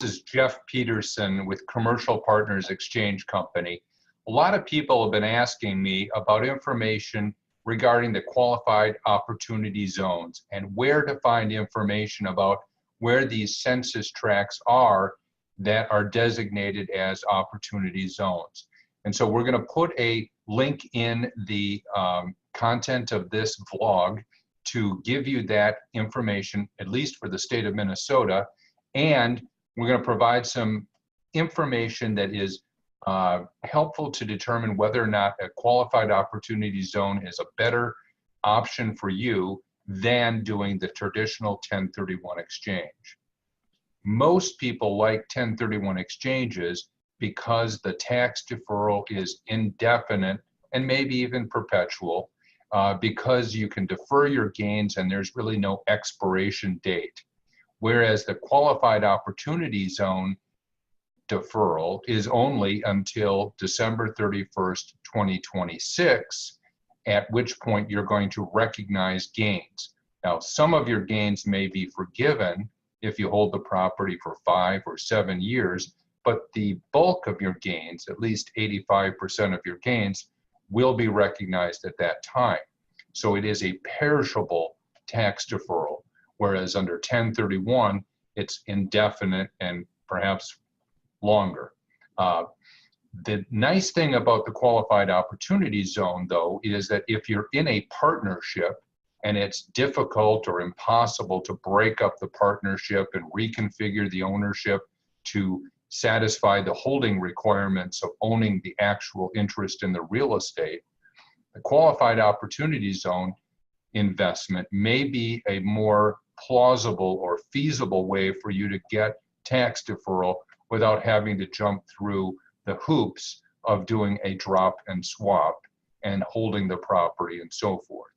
is Jeff Peterson with Commercial Partners Exchange Company. A lot of people have been asking me about information regarding the qualified opportunity zones and where to find information about where these census tracts are that are designated as opportunity zones. And so we're going to put a link in the content of this vlog to give you that information, at least for the state of Minnesota. And we're going to provide some information that is helpful to determine whether or not a qualified opportunity zone is a better option for you than doing the traditional 1031 exchange. Most people like 1031 exchanges because the tax deferral is indefinite and maybe even perpetual, because you can defer your gains and there's really no expiration date. Whereas the qualified opportunity zone deferral is only until December 31st, 2026, at which point you're going to recognize gains. Now, some of your gains may be forgiven if you hold the property for 5 or 7 years, but the bulk of your gains, at least 85% of your gains, will be recognized at that time. So it is a perishable tax deferral, whereas under 1031, it's indefinite and perhaps longer. The nice thing about the qualified opportunity zone, though, is that if you're in a partnership and it's difficult or impossible to break up the partnership and reconfigure the ownership to satisfy the holding requirements of owning the actual interest in the real estate, the qualified opportunity zone investment may be a more plausible or feasible way for you to get tax deferral without having to jump through the hoops of doing a drop and swap and holding the property and so forth.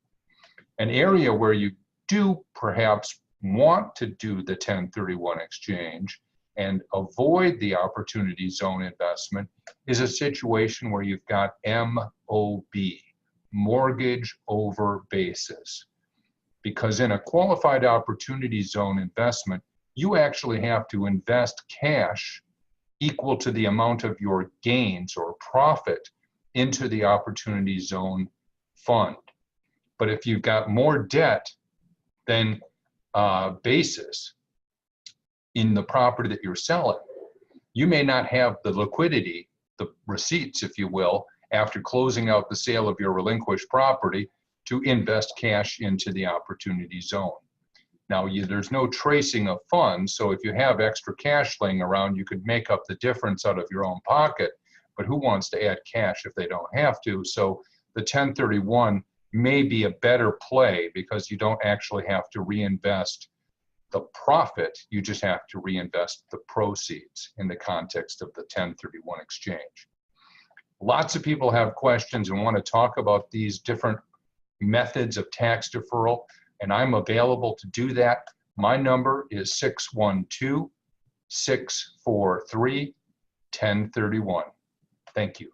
An area where you do perhaps want to do the 1031 exchange and avoid the opportunity zone investment is a situation where you've got MOB, mortgage over basis. Because in a qualified opportunity zone investment, you actually have to invest cash equal to the amount of your gains or profit into the opportunity zone fund. But if you've got more debt than basis in the property that you're selling, you may not have the liquidity, the receipts, if you will, after closing out the sale of your relinquished property to invest cash into the opportunity zone. Now, there's no tracing of funds, so if you have extra cash laying around, you could make up the difference out of your own pocket, but who wants to add cash if they don't have to? So the 1031 may be a better play because you don't actually have to reinvest the profit, you just have to reinvest the proceeds in the context of the 1031 exchange. Lots of people have questions and want to talk about these different methods of tax deferral, and I'm available to do that. My number is 612-643-1031. Thank you.